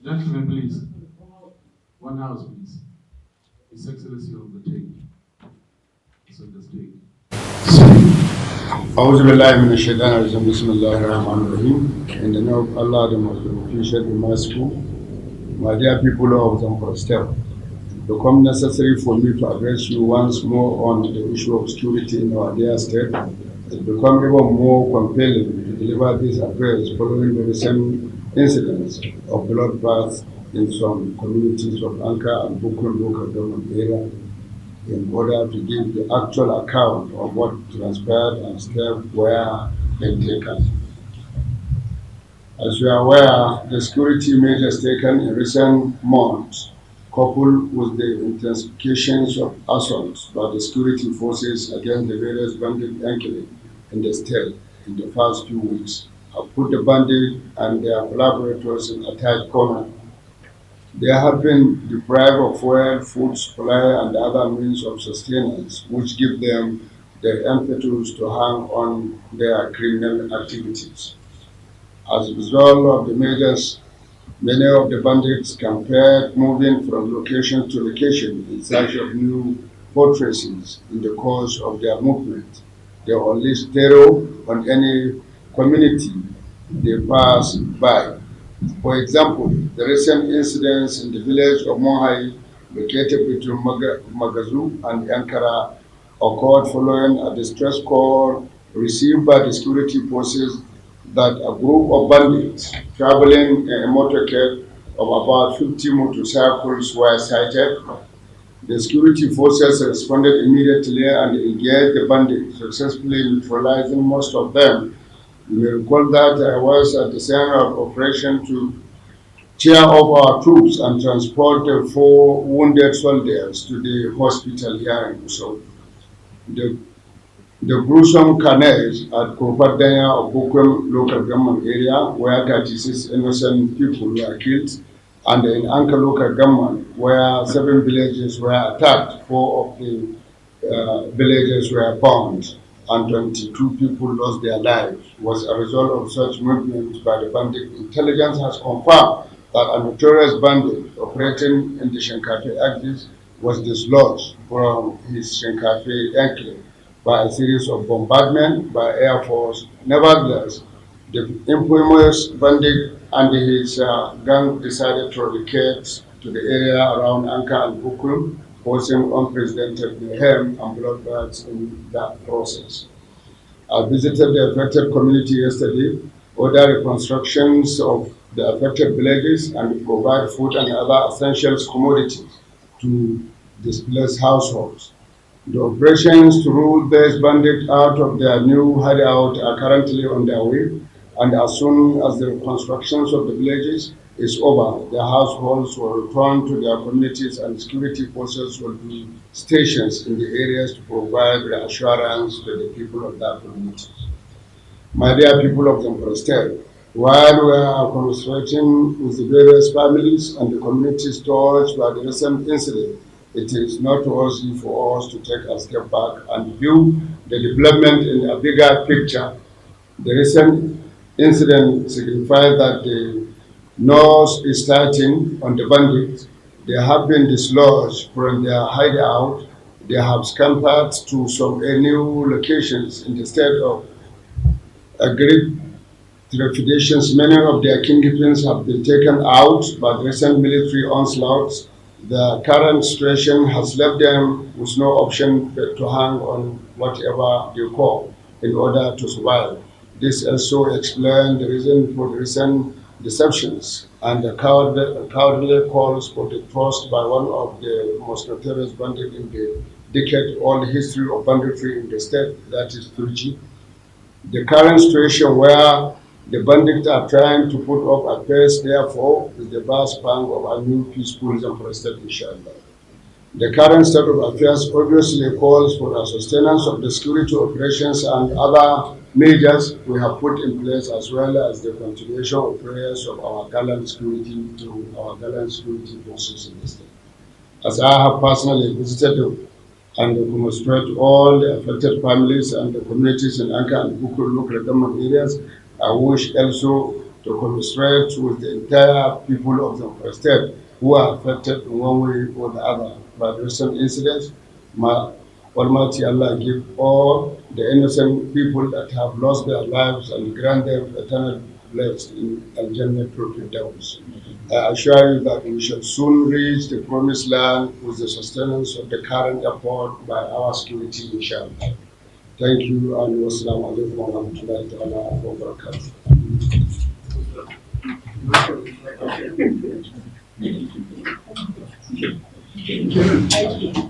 Gentlemen, please. One house, please. His Excellency on the take. It's on the stage. أعوذ بالله من الشيطان الرجيم بسم الله الرحمن الرحيم. In the name of Allah, the most beneficent, the merciful, my dear people of Zamfara State, it becomes necessary for me to address you once more on the issue of security in our dear state. It becomes even more compelling to deliver this address following the recent incidents of bloodbath in some communities of Anka and Bukur local government area, in order to give the actual account of what transpired and steps were being taken. As you are aware, the security measures taken in recent months, coupled with the intensifications of assaults by the security forces against the various bandit enclaves in the state in the past few weeks, have put the bandits and their collaborators in a tight corner. They have been deprived of fuel, food supply, and other means of sustenance, which give them the impetus to hang on their criminal activities. As a result of the measures, many of the bandits compared moving from location to location in search of new fortresses in the course of their movement. They unleash terror on any community they pass by. For example, the recent incidents in the village of Mohai, located between Magazu and Ankara, occurred following a distress call received by the security forces that a group of bandits traveling in a motorcade of about 50 motorcycles were sighted. The security forces responded immediately and engaged the bandits, successfully neutralizing most of them. You may recall that I was at the center of operation to cheer up our troops and transport the 4 wounded soldiers to the hospital here in Gusau. The, the gruesome carnage at Kopadanya of Bukum local government area, where 36 innocent people were killed, and in Anka local government, where 7 villages were attacked, 4 of the villages were bombed, and 22 people lost their lives, was a result of such movements by the bandit. Intelligence has confirmed that a notorious bandit operating in the Shinkafi axis was dislodged from his Shinkafi enclave by a series of bombardment by Air Force. Nevertheless, the infamous bandit and his gang decided to relocate to the area around Anka and Bukum, causing unprecedented mayhem and bloodbaths in that process. I visited the affected community yesterday, ordered reconstructions of the affected villages, and provide food and other essential commodities to displaced households. The operations to rule these bandits out of their new hideout are currently underway, and as soon as the reconstructions of the villages is over, the households will return to their communities and security forces will be stationed in the areas to provide reassurance to the people of that community. My dear people of Zamfara State, while we are commiserating with the various families and the communities touched by the recent incident, it is not easy for us to take a step back and view the development in a bigger picture. The recent incident signifies that the nose is tightened on the bandits. They have been dislodged from their hideout. They have scampered to some new locations in the state of a great trepidations. Many of their kingpins have been taken out by the recent military onslaughts. The current situation has left them with no option but to hang on whatever they call in order to survive. This also explains the reason for the recent deceptions and the cowardly calls for the trust by one of the most notorious bandits in the decade-old history of banditry in the state, that is Turkey. The current situation where the bandits are trying to put up a face, therefore, is the vast bank of a new peaceful Zamfara state, inshallah. The current state of affairs obviously calls for the sustenance of the security operations and other measures we have put in place, as well as the continuation of prayers of our gallant security forces in the state. As I have personally visited and commiserate all the affected families and the communities in Anka and Bukur local government areas, I wish also to commiserate with the entire people of Zamfara state who are affected in one way or the other by the recent incidents. Almighty Allah give all the innocent people that have lost their lives and grant them eternal bliss in Al-Jannah Firdaus. I assure you that we shall soon reach the promised land with the sustenance of the current effort by our security, inshallah. Thank you, and wassalamu alaikum wa rahmatullahi ta'ala wa barakatuh. Thank you.